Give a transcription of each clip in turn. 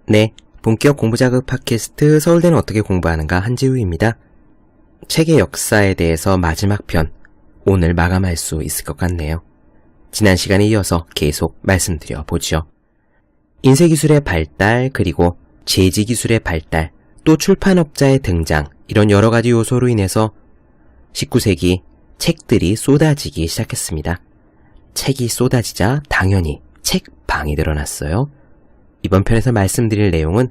네, 본격 공부자극 팟캐스트 서울대는 어떻게 공부하는가 한지우입니다. 책의 역사에 대해서 마지막 편, 오늘 마감할 수 있을 것 같네요. 지난 시간에 이어서 계속 말씀드려 보죠. 인쇄기술의 발달, 그리고 제지기술의 발달, 또 출판업자의 등장, 이런 여러 가지 요소로 인해서 19세기 책들이 쏟아지기 시작했습니다. 책이 쏟아지자 당연히 책방이 늘어났어요. 이번 편에서 말씀드릴 내용은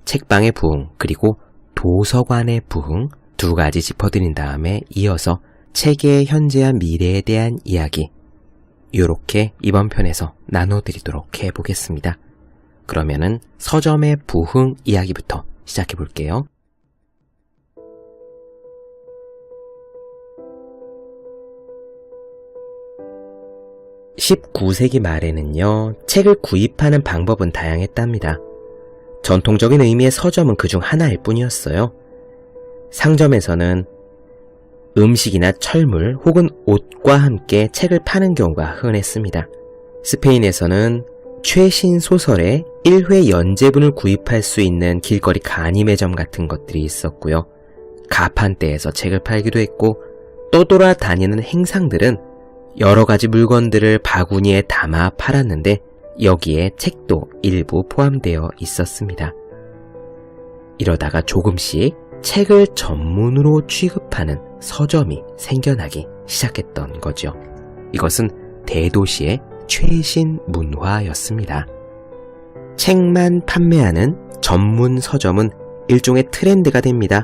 책방의 부흥, 그리고 도서관의 부흥 두 가지 짚어드린 다음에 이어서 책의 현재와 미래에 대한 이야기, 요렇게 이번 편에서 나눠드리도록 해보겠습니다. 그러면은 서점의 부흥 이야기부터 시작해볼게요. 19세기 말에는요, 책을 구입하는 방법은 다양했답니다. 전통적인 의미의 서점은 그중 하나일 뿐이었어요. 상점에서는 음식이나 철물 혹은 옷과 함께 책을 파는 경우가 흔했습니다. 스페인에서는 최신 소설의 1회 연재분을 구입할 수 있는 길거리 간이매점 같은 것들이 있었고요. 가판대에서 책을 팔기도 했고, 떠돌아다니는 행상들은 여러 가지 물건들을 바구니에 담아 팔았는데 여기에 책도 일부 포함되어 있었습니다. 이러다가 조금씩 책을 전문으로 취급하는 서점이 생겨나기 시작했던 거죠. 이것은 대도시의 최신 문화였습니다. 책만 판매하는 전문 서점은 일종의 트렌드가 됩니다.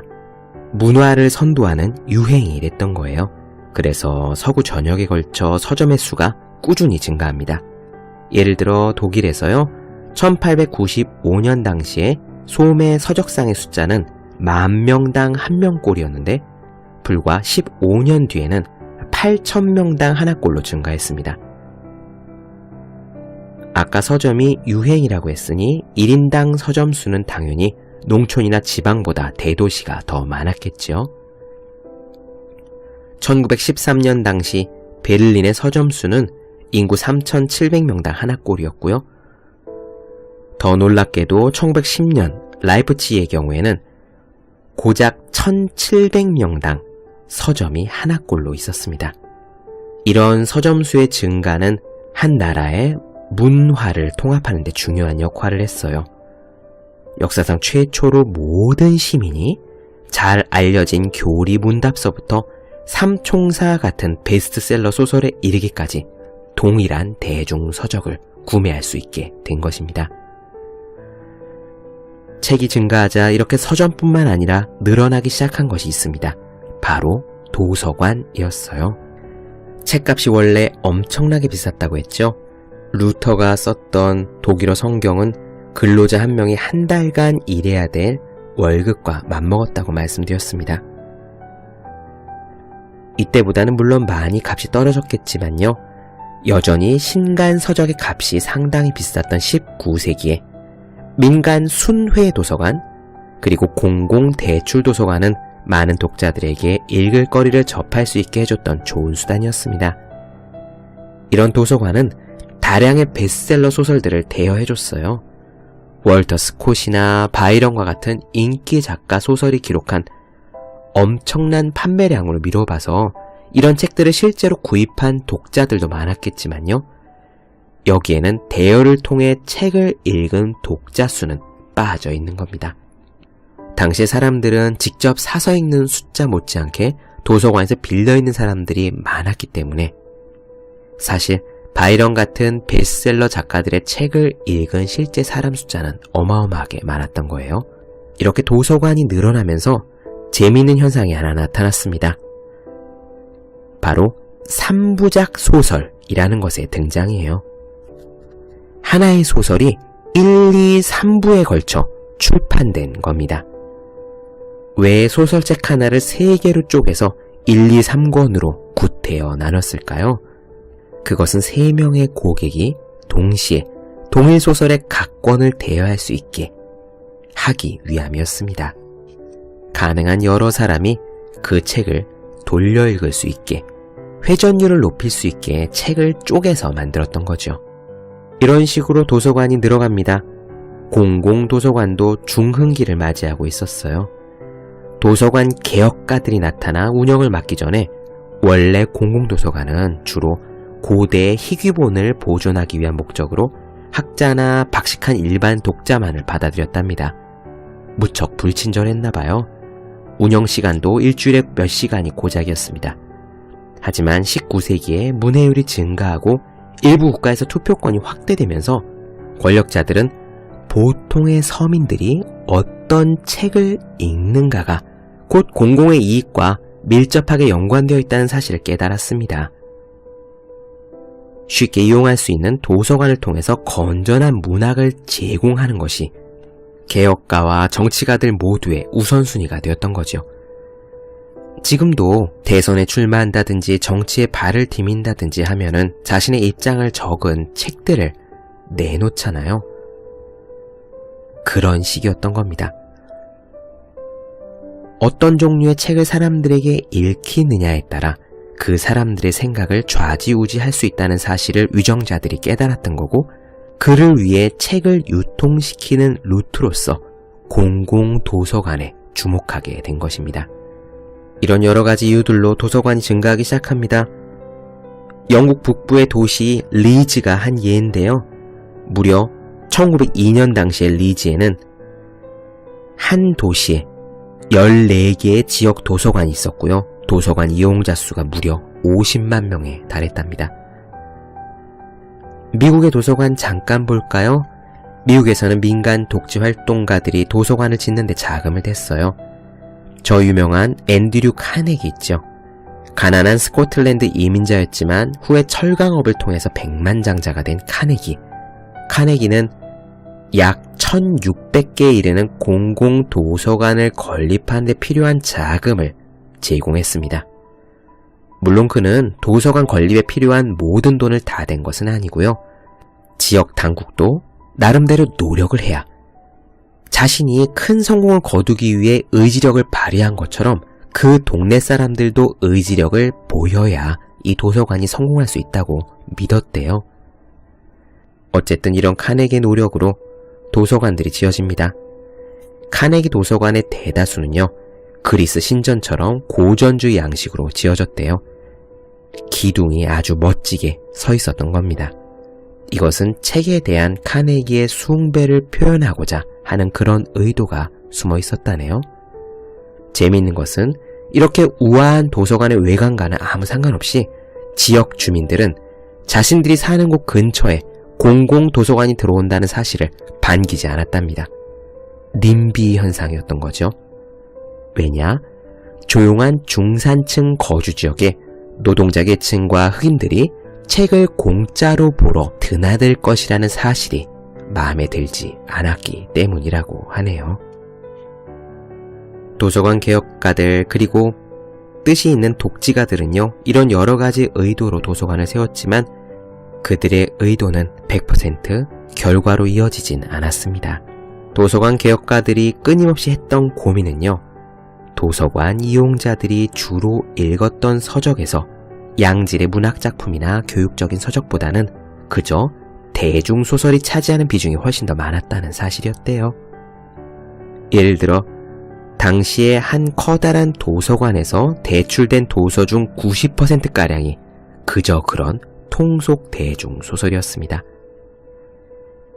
문화를 선도하는 유행이 됐던 거예요. 그래서 서구 전역에 걸쳐 서점의 수가 꾸준히 증가합니다. 예를 들어 독일에서요, 1895년 당시에 소매 서적상의 숫자는 10,000명당 1명꼴이었는데 불과 15년 뒤에는 8,000명당 하나꼴로 증가했습니다. 아까 서점이 유행이라고 했으니 1인당 서점 수는 당연히 농촌이나 지방보다 대도시가 더 많았겠죠. 1913년 당시 베를린의 서점 수는 인구 3,700명당 하나꼴이었고요. 더 놀랍게도 1910년 라이프치히의 경우에는 고작 1,700명당 서점이 하나꼴로 있었습니다. 이런 서점 수의 증가는 한 나라의 문화를 통합하는 데 중요한 역할을 했어요. 역사상 최초로 모든 시민이 잘 알려진 교리 문답서부터 삼총사 같은 베스트셀러 소설에 이르기까지 동일한 대중서적을 구매할 수 있게 된 것입니다. 책이 증가하자 이렇게 서점뿐만 아니라 늘어나기 시작한 것이 있습니다. 바로 도서관이었어요. 책값이 원래 엄청나게 비쌌다고 했죠. 루터가 썼던 독일어 성경은 근로자 한 명이 한 달간 일해야 될 월급과 맞먹었다고 말씀드렸습니다. 이때보다는 물론 많이 값이 떨어졌겠지만요, 여전히 신간 서적의 값이 상당히 비쌌던 19세기에 민간 순회 도서관, 그리고 공공 대출 도서관은 많은 독자들에게 읽을 거리를 접할 수 있게 해줬던 좋은 수단이었습니다. 이런 도서관은 다량의 베스트셀러 소설들을 대여해줬어요. 월터 스콧이나 바이런과 같은 인기 작가 소설이 기록한 엄청난 판매량으로 미뤄봐서 이런 책들을 실제로 구입한 독자들도 많았겠지만요, 여기에는 대여를 통해 책을 읽은 독자 수는 빠져 있는 겁니다. 당시 사람들은 직접 사서 읽는 숫자 못지않게 도서관에서 빌려있는 사람들이 많았기 때문에 사실 바이런 같은 베스트셀러 작가들의 책을 읽은 실제 사람 숫자는 어마어마하게 많았던 거예요. 이렇게 도서관이 늘어나면서 재미있는 현상이 하나 나타났습니다. 바로 3부작 소설이라는 것의 등장이에요. 하나의 소설이 1, 2, 3부에 걸쳐 출판된 겁니다. 왜 소설책 하나를 3개로 쪼개서 1, 2, 3권으로 구태여 나눴을까요? 그것은 3명의 고객이 동시에 동일 소설의 각 권을 대여할 수 있게 하기 위함이었습니다. 가능한 여러 사람이 그 책을 돌려 읽을 수 있게, 회전율을 높일 수 있게 책을 쪼개서 만들었던 거죠. 이런 식으로 도서관이 늘어갑니다. 공공도서관도 중흥기를 맞이하고 있었어요. 도서관 개혁가들이 나타나 운영을 맡기 전에 원래 공공도서관은 주로 고대의 희귀본을 보존하기 위한 목적으로 학자나 박식한 일반 독자만을 받아들였답니다. 무척 불친절했나봐요. 운영시간도 일주일에 몇 시간이 고작이었습니다. 하지만 19세기에 문해율이 증가하고 일부 국가에서 투표권이 확대되면서 권력자들은 보통의 서민들이 어떤 책을 읽는가가 곧 공공의 이익과 밀접하게 연관되어 있다는 사실을 깨달았습니다. 쉽게 이용할 수 있는 도서관을 통해서 건전한 문학을 제공하는 것이 개혁가와 정치가들 모두의 우선순위가 되었던 거죠. 지금도 대선에 출마한다든지 정치에 발을 디민다든지 하면은 자신의 입장을 적은 책들을 내놓잖아요. 그런 시기였던 겁니다. 어떤 종류의 책을 사람들에게 읽히느냐에 따라 그 사람들의 생각을 좌지우지할 수 있다는 사실을 위정자들이 깨달았던 거고, 그를 위해 책을 유통시키는 루트로서 공공도서관에 주목하게 된 것입니다. 이런 여러 가지 이유들로 도서관이 증가하기 시작합니다. 영국 북부의 도시 리즈가 한 예인데요. 무려 1902년 당시의 리즈에는 한 도시에 14개의 지역 도서관이 있었고요. 도서관 이용자 수가 무려 50만 명에 달했답니다. 미국의 도서관 잠깐 볼까요? 미국에서는 민간 독지 활동가들이 도서관을 짓는 데 자금을 댔어요. 저 유명한 앤드류 카네기 있죠. 가난한 스코틀랜드 이민자였지만 후에 철강업을 통해서 백만장자가 된 카네기. 카네기는 약 1600개에 이르는 공공도서관을 건립하는 데 필요한 자금을 제공했습니다. 물론 그는 도서관 건립에 필요한 모든 돈을 다 댄 것은 아니고요. 지역 당국도 나름대로 노력을 해야 자신이 큰 성공을 거두기 위해 의지력을 발휘한 것처럼 그 동네 사람들도 의지력을 보여야 이 도서관이 성공할 수 있다고 믿었대요. 어쨌든 이런 카네기의 노력으로 도서관들이 지어집니다. 카네기 도서관의 대다수는요, 그리스 신전처럼 고전주의 양식으로 지어졌대요. 기둥이 아주 멋지게 서 있었던 겁니다. 이것은 책에 대한 카네기의 숭배를 표현하고자 하는 그런 의도가 숨어 있었다네요. 재미있는 것은 이렇게 우아한 도서관의 외관과는 아무 상관없이 지역 주민들은 자신들이 사는 곳 근처에 공공도서관이 들어온다는 사실을 반기지 않았답니다. 님비 현상이었던 거죠. 왜냐? 조용한 중산층 거주지역에 노동자 계층과 흑인들이 책을 공짜로 보러 드나들 것이라는 사실이 마음에 들지 않았기 때문이라고 하네요. 도서관 개혁가들 그리고 뜻이 있는 독지가들은요, 이런 여러 가지 의도로 도서관을 세웠지만 그들의 의도는 100% 결과로 이어지진 않았습니다. 도서관 개혁가들이 끊임없이 했던 고민은요, 도서관 이용자들이 주로 읽었던 서적에서 양질의 문학작품이나 교육적인 서적보다는 그저 대중소설이 차지하는 비중이 훨씬 더 많았다는 사실이었대요. 예를 들어 당시에 한 커다란 도서관에서 대출된 도서 중 90%가량이 그저 그런 통속 대중소설이었습니다.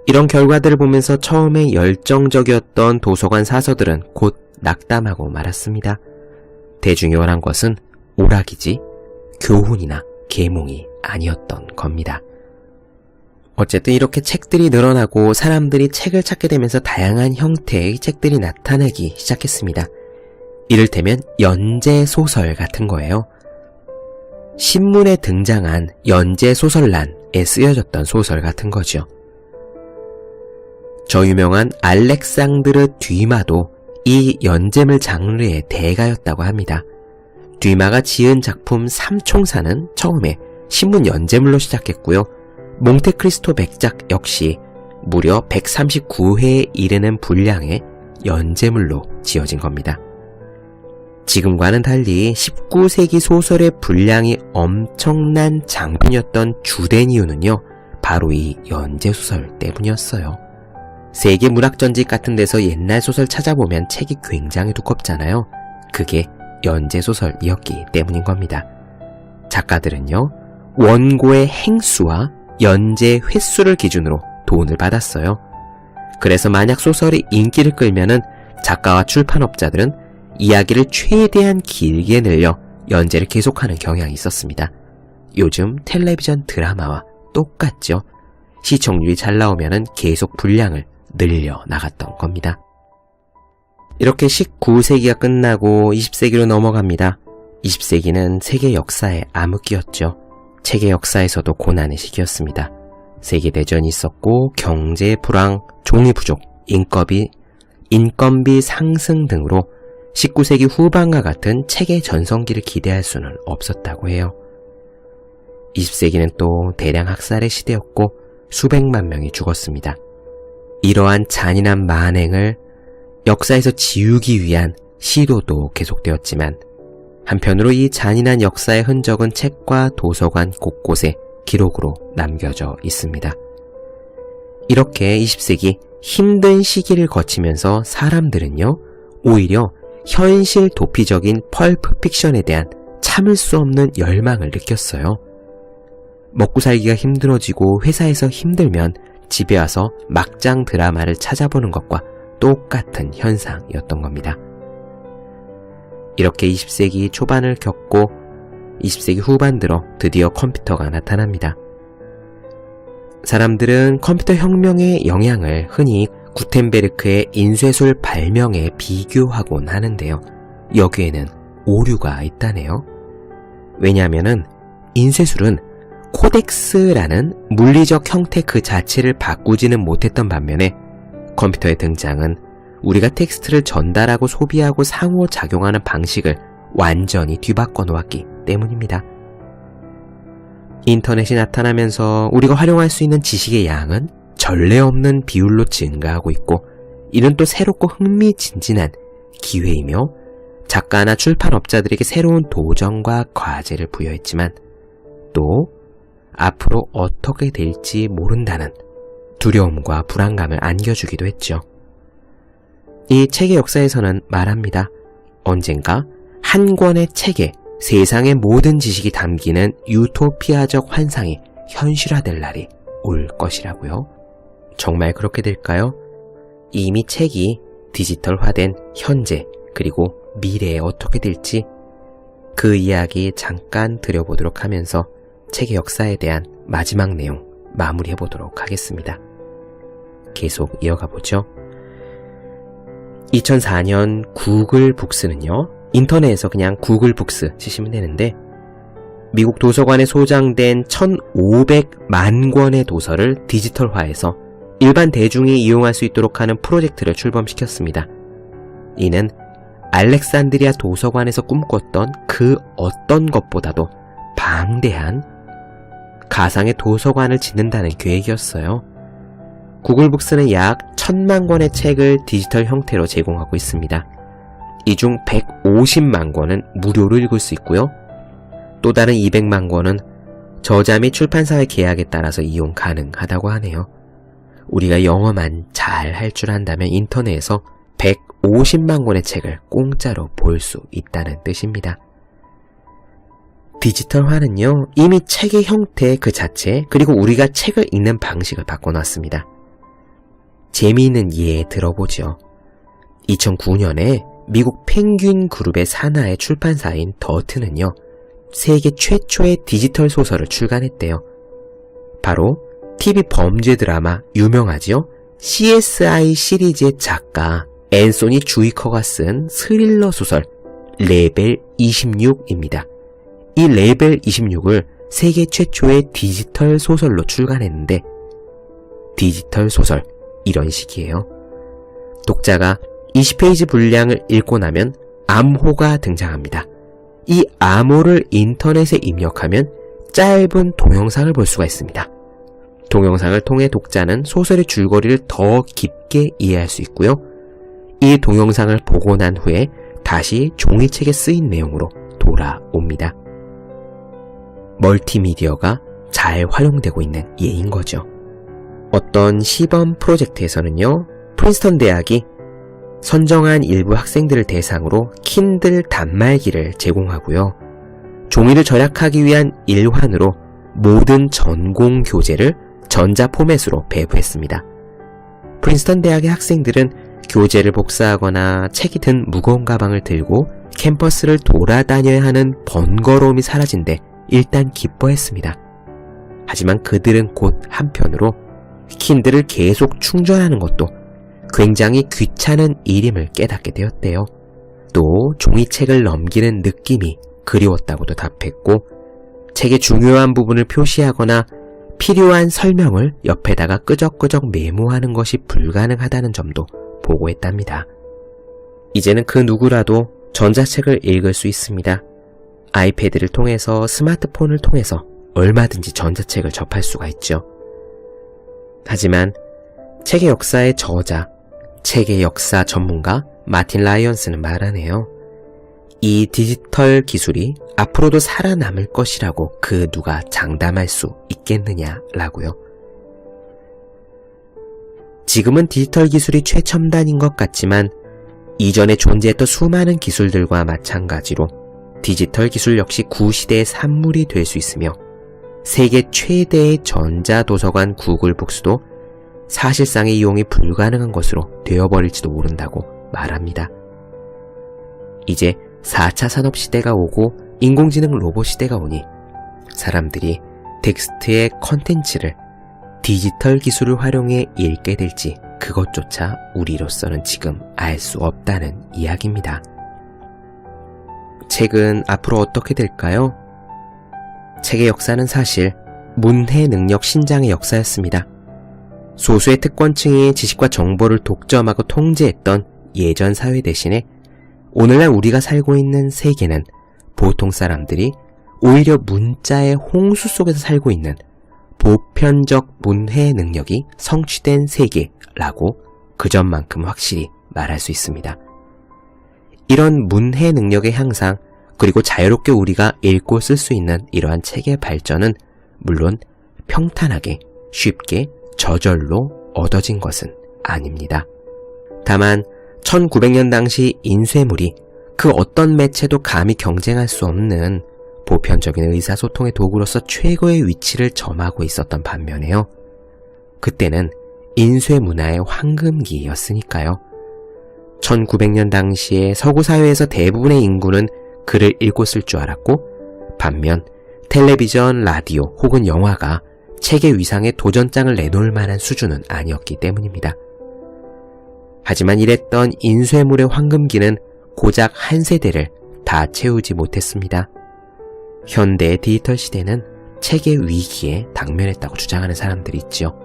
이런 결과들을 보면서 처음에 열정적이었던 도서관 사서들은 곧 낙담하고 말았습니다. 대중이 원한 것은 오락이지 교훈이나 계몽이 아니었던 겁니다. 어쨌든 이렇게 책들이 늘어나고 사람들이 책을 찾게 되면서 다양한 형태의 책들이 나타나기 시작했습니다. 이를테면 연재소설 같은 거예요. 신문에 등장한 연재소설란에 쓰여졌던 소설 같은 거죠. 저 유명한 알렉상드르 듀마도 이 연재물 장르의 대가였다고 합니다. 듀마가 지은 작품 삼총사는 처음에 신문 연재물로 시작했고요. 몽테크리스토 백작 역시 무려 139회에 이르는 분량의 연재물로 지어진 겁니다. 지금과는 달리 19세기 소설의 분량이 엄청난 장편이었던 주된 이유는요, 바로 이 연재소설 때문이었어요. 세계 문학전집 같은 데서 옛날 소설 찾아보면 책이 굉장히 두껍잖아요. 그게 연재소설이었기 때문인 겁니다. 작가들은요, 원고의 행수와 연재 횟수를 기준으로 돈을 받았어요. 그래서 만약 소설이 인기를 끌면은 작가와 출판업자들은 이야기를 최대한 길게 늘려 연재를 계속하는 경향이 있었습니다. 요즘 텔레비전 드라마와 똑같죠. 시청률이 잘 나오면은 계속 분량을 늘려 나갔던 겁니다. 이렇게 19세기가 끝나고 20세기로 넘어갑니다. 20세기는 세계 역사의 암흑기였죠. 세계 역사에서도 고난의 시기였습니다. 세계대전이 있었고 경제 불황, 종이 부족, 인건비 상승 등으로 19세기 후반과 같은 책의 전성기를 기대할 수는 없었다고 해요. 20세기는 또 대량 학살의 시대였고 수백만 명이 죽었습니다. 이러한 잔인한 만행을 역사에서 지우기 위한 시도도 계속되었지만 한편으로 이 잔인한 역사의 흔적은 책과 도서관 곳곳에 기록으로 남겨져 있습니다. 이렇게 20세기 힘든 시기를 거치면서 사람들은요, 오히려 현실 도피적인 펄프 픽션에 대한 참을 수 없는 열망을 느꼈어요. 먹고 살기가 힘들어지고 회사에서 힘들면 집에 와서 막장 드라마를 찾아보는 것과 똑같은 현상이었던 겁니다. 이렇게 20세기 초반을 겪고 20세기 후반 들어 드디어 컴퓨터가 나타납니다. 사람들은 컴퓨터 혁명의 영향을 흔히 구텐베르크의 인쇄술 발명에 비교하곤 하는데요. 여기에는 오류가 있다네요. 왜냐하면은 인쇄술은 코덱스라는 물리적 형태 그 자체를 바꾸지는 못했던 반면에 컴퓨터의 등장은 우리가 텍스트를 전달하고 소비하고 상호작용하는 방식을 완전히 뒤바꿔 놓았기 때문입니다. 인터넷이 나타나면서 우리가 활용할 수 있는 지식의 양은 전례 없는 비율로 증가하고 있고, 이는 또 새롭고 흥미진진한 기회이며 작가나 출판업자들에게 새로운 도전과 과제를 부여했지만 또 앞으로 어떻게 될지 모른다는 두려움과 불안감을 안겨주기도 했죠. 이 책의 역사에서는 말합니다. 언젠가 한 권의 책에 세상의 모든 지식이 담기는 유토피아적 환상이 현실화될 날이 올 것이라고요. 정말 그렇게 될까요? 이미 책이 디지털화된 현재 그리고 미래에 어떻게 될지 그 이야기 잠깐 들여보도록 하면서 책의 역사에 대한 마지막 내용 마무리해보도록 하겠습니다. 계속 이어가 보죠. 2004년 구글 북스는요, 인터넷에서 그냥 구글 북스 치시면 되는데 미국 도서관에 소장된 1,500만 권의 도서를 디지털화해서 일반 대중이 이용할 수 있도록 하는 프로젝트를 출범시켰습니다. 이는 알렉산드리아 도서관에서 꿈꿨던 그 어떤 것보다도 방대한 가상의 도서관을 짓는다는 계획이었어요. 구글 북스는 약 1,000만 권의 책을 디지털 형태로 제공하고 있습니다. 이 중 150만 권은 무료로 읽을 수 있고요. 또 다른 200만 권은 저자 및 출판사의 계약에 따라서 이용 가능하다고 하네요. 우리가 영어만 잘 할 줄 안다면 인터넷에서 150만 권의 책을 공짜로 볼 수 있다는 뜻입니다. 디지털화는요, 이미 책의 형태 그 자체 그리고 우리가 책을 읽는 방식을 바꿔놨습니다. 재미있는 예 들어보죠. 2009년에 미국 펭귄 그룹의 산하의 출판사인 더트는요, 세계 최초의 디지털 소설을 출간했대요. 바로 TV 범죄 드라마 유명하지요? CSI 시리즈의 작가 앤소니 주이커가 쓴 스릴러 소설 레벨 26입니다. 이 레벨 26을 세계 최초의 디지털 소설로 출간했는데, 디지털 소설 이런 식이에요. 독자가 20페이지 분량을 읽고 나면 암호가 등장합니다. 이 암호를 인터넷에 입력하면 짧은 동영상을 볼 수가 있습니다. 동영상을 통해 독자는 소설의 줄거리를 더 깊게 이해할 수 있고요. 이 동영상을 보고 난 후에 다시 종이책에 쓰인 내용으로 돌아옵니다. 멀티미디어가 잘 활용되고 있는 예인 거죠. 어떤 시범 프로젝트에서는요, 프린스턴 대학이 선정한 일부 학생들을 대상으로 킨들 단말기를 제공하고요, 종이를 절약하기 위한 일환으로 모든 전공 교재를 전자 포맷으로 배부했습니다. 프린스턴 대학의 학생들은 교재를 복사하거나 책이 든 무거운 가방을 들고 캠퍼스를 돌아다녀야 하는 번거로움이 사라진 데 일단 기뻐했습니다. 하지만 그들은 곧 한편으로 킨들을 계속 충전하는 것도 굉장히 귀찮은 일임을 깨닫게 되었대요. 또 종이책을 넘기는 느낌이 그리웠다고도 답했고, 책의 중요한 부분을 표시하거나 필요한 설명을 옆에다가 끄적끄적 메모하는 것이 불가능하다는 점도 보고했답니다. 이제는 그 누구라도 전자책을 읽을 수 있습니다. 아이패드를 통해서, 스마트폰을 통해서 얼마든지 전자책을 접할 수가 있죠. 하지만 책의 역사의 저자, 책의 역사 전문가 마틴 라이언스는 말하네요. 이 디지털 기술이 앞으로도 살아남을 것이라고 그 누가 장담할 수 있겠느냐라고요. 지금은 디지털 기술이 최첨단인 것 같지만 이전에 존재했던 수많은 기술들과 마찬가지로 디지털 기술 역시 구시대의 산물이 될 수 있으며, 세계 최대의 전자도서관 구글 북스도 사실상의 이용이 불가능한 것으로 되어버릴지도 모른다고 말합니다. 이제 4차 산업시대가 오고 인공지능 로봇 시대가 오니 사람들이 텍스트의 컨텐츠를 디지털 기술을 활용해 읽게 될지 그것조차 우리로서는 지금 알 수 없다는 이야기입니다. 책은 앞으로 어떻게 될까요? 책의 역사는 사실 문해 능력 신장의 역사였습니다. 소수의 특권층이 지식과 정보를 독점하고 통제했던 예전 사회 대신에 오늘날 우리가 살고 있는 세계는 보통 사람들이 오히려 문자의 홍수 속에서 살고 있는 보편적 문해 능력이 성취된 세계라고 그 점만큼 확실히 말할 수 있습니다. 이런 문해 능력의 향상, 그리고 자유롭게 우리가 읽고 쓸 수 있는 이러한 책의 발전은 물론 평탄하게, 쉽게, 저절로 얻어진 것은 아닙니다. 다만 1900년 당시 인쇄물이 그 어떤 매체도 감히 경쟁할 수 없는 보편적인 의사소통의 도구로서 최고의 위치를 점하고 있었던 반면에요, 그때는 인쇄문화의 황금기였으니까요. 1900년 당시에 서구 사회에서 대부분의 인구는 글을 읽고 쓸 줄 알았고, 반면 텔레비전, 라디오 혹은 영화가 책의 위상에 도전장을 내놓을 만한 수준은 아니었기 때문입니다. 하지만 이랬던 인쇄물의 황금기는 고작 한 세대를 다 채우지 못했습니다. 현대의 디지털 시대는 책의 위기에 당면했다고 주장하는 사람들이 있죠.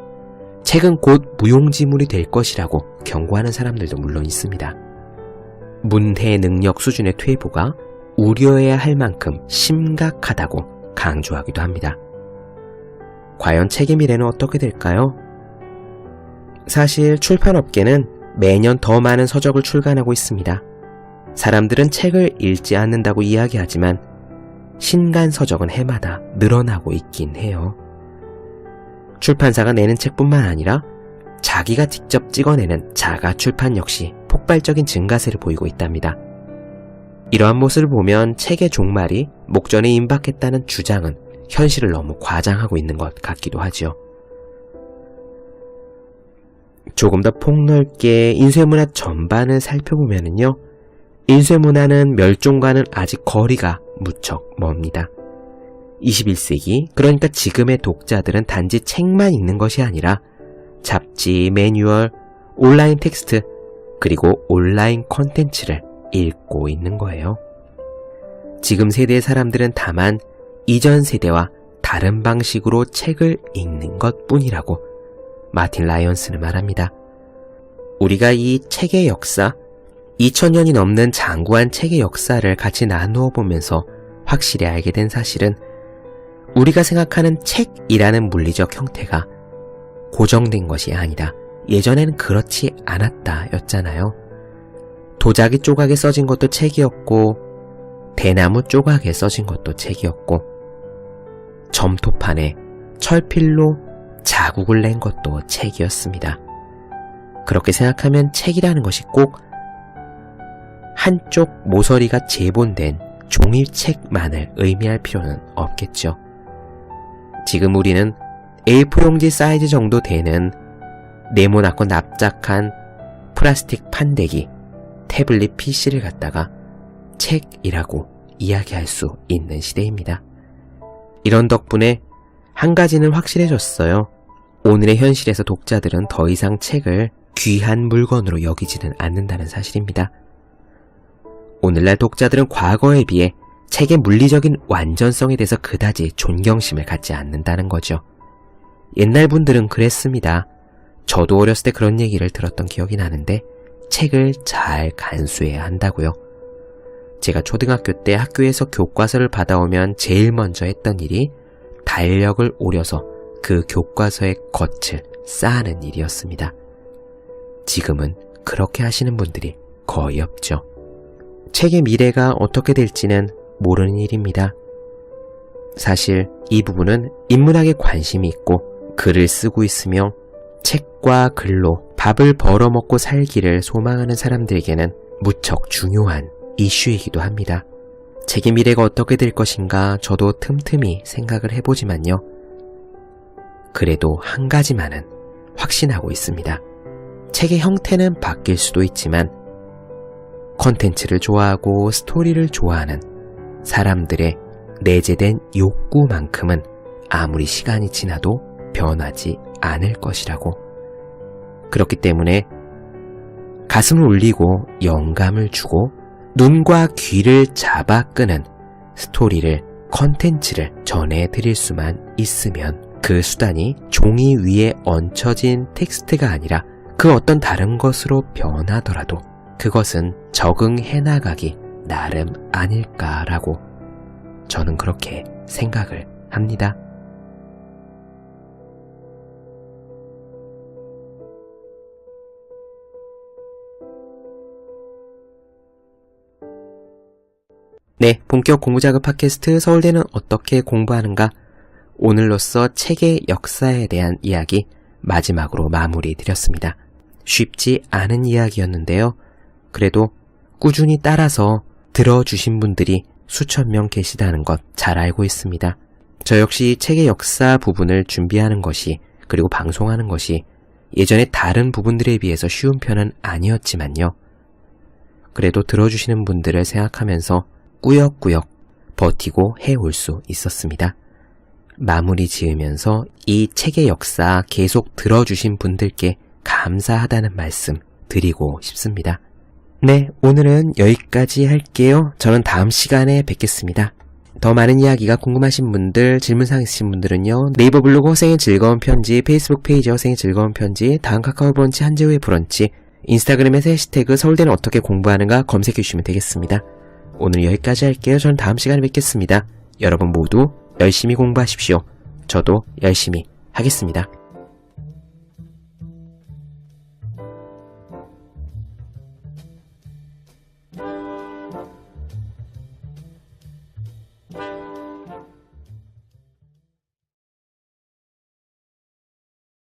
책은 곧 무용지물이 될 것이라고 경고하는 사람들도 물론 있습니다. 문해 능력 수준의 퇴보가 우려해야 할 만큼 심각하다고 강조하기도 합니다. 과연 책의 미래는 어떻게 될까요? 사실 출판업계는 매년 더 많은 서적을 출간하고 있습니다. 사람들은 책을 읽지 않는다고 이야기하지만 신간 서적은 해마다 늘어나고 있긴 해요. 출판사가 내는 책뿐만 아니라 자기가 직접 찍어내는 자가 출판 역시 폭발적인 증가세를 보이고 있답니다. 이러한 모습을 보면 책의 종말이 목전에 임박했다는 주장은 현실을 너무 과장하고 있는 것 같기도 하죠. 조금 더 폭넓게 인쇄문화 전반을 살펴보면요, 인쇄문화는 멸종과는 아직 거리가 무척 멉니다. 21세기, 그러니까 지금의 독자들은 단지 책만 읽는 것이 아니라 잡지, 매뉴얼, 온라인 텍스트, 그리고 온라인 콘텐츠를 읽고 있는 거예요. 지금 세대의 사람들은 다만 이전 세대와 다른 방식으로 책을 읽는 것 뿐이라고 마틴 라이언스는 말합니다. 우리가 이 책의 역사, 2000년이 넘는 장구한 책의 역사를 같이 나누어 보면서 확실히 알게 된 사실은 우리가 생각하는 책이라는 물리적 형태가 고정된 것이 아니라 예전에는 그렇지 않았다 였잖아요. 도자기 조각에 써진 것도 책이었고, 대나무 조각에 써진 것도 책이었고, 점토판에 철필로 자국을 낸 것도 책이었습니다. 그렇게 생각하면 책이라는 것이 꼭 한쪽 모서리가 제본된 종이책만을 의미할 필요는 없겠죠. 지금 우리는 A4용지 사이즈 정도 되는 네모나고 납작한 플라스틱 판대기, 태블릿 PC를 갖다가 책이라고 이야기할 수 있는 시대입니다. 이런 덕분에 한 가지는 확실해졌어요. 오늘의 현실에서 독자들은 더 이상 책을 귀한 물건으로 여기지는 않는다는 사실입니다. 오늘날 독자들은 과거에 비해 책의 물리적인 완전성에 대해서 그다지 존경심을 갖지 않는다는 거죠. 옛날 분들은 그랬습니다. 저도 어렸을 때 그런 얘기를 들었던 기억이 나는데 책을 잘 간수해야 한다고요. 제가 초등학교 때 학교에서 교과서를 받아오면 제일 먼저 했던 일이 달력을 오려서 그 교과서의 겉을 쌓는 일이었습니다. 지금은 그렇게 하시는 분들이 거의 없죠. 책의 미래가 어떻게 될지는 모르는 일입니다. 사실 이 부분은 인문학에 관심이 있고 글을 쓰고 있으며 책과 글로 밥을 벌어먹고 살기를 소망하는 사람들에게는 무척 중요한 이슈이기도 합니다. 책의 미래가 어떻게 될 것인가 저도 틈틈이 생각을 해보지만요. 그래도 한 가지만은 확신하고 있습니다. 책의 형태는 바뀔 수도 있지만 컨텐츠를 좋아하고 스토리를 좋아하는 사람들의 내재된 욕구만큼은 아무리 시간이 지나도 변하지 않을 것이라고. 그렇기 때문에 가슴을 울리고 영감을 주고 눈과 귀를 잡아 끄는 스토리를, 컨텐츠를 전해드릴 수만 있으면 그 수단이 종이 위에 얹혀진 텍스트가 아니라 그 어떤 다른 것으로 변하더라도 그것은 적응해 나가기 나름 아닐까라고 저는 그렇게 생각을 합니다. 네, 본격 공부자극 팟캐스트 서울대는 어떻게 공부하는가? 오늘로써 책의 역사에 대한 이야기 마지막으로 마무리 드렸습니다. 쉽지 않은 이야기였는데요. 그래도 꾸준히 따라서 들어주신 분들이 수천 명 계시다는 것 잘 알고 있습니다. 저 역시 책의 역사 부분을 준비하는 것이, 그리고 방송하는 것이 예전에 다른 부분들에 비해서 쉬운 편은 아니었지만요. 그래도 들어주시는 분들을 생각하면서 꾸역꾸역 버티고 해올 수 있었습니다. 마무리 지으면서 이 책의 역사 계속 들어주신 분들께 감사하다는 말씀 드리고 싶습니다. 네, 오늘은 여기까지 할게요. 저는 다음 시간에 뵙겠습니다. 더 많은 이야기가 궁금하신 분들, 질문사항 있으신 분들은요, 네이버 블로그 허생의 즐거운 편지, 페이스북 페이지 허생의 즐거운 편지, 다음 카카오 브런치 한재우의 브런치, 인스타그램에서 해시태그 서울대는 어떻게 공부하는가 검색해 주시면 되겠습니다. 오늘 여기까지 할게요. 저는 다음 시간에 뵙겠습니다. 여러분 모두 열심히 공부하십시오. 저도 열심히 하겠습니다.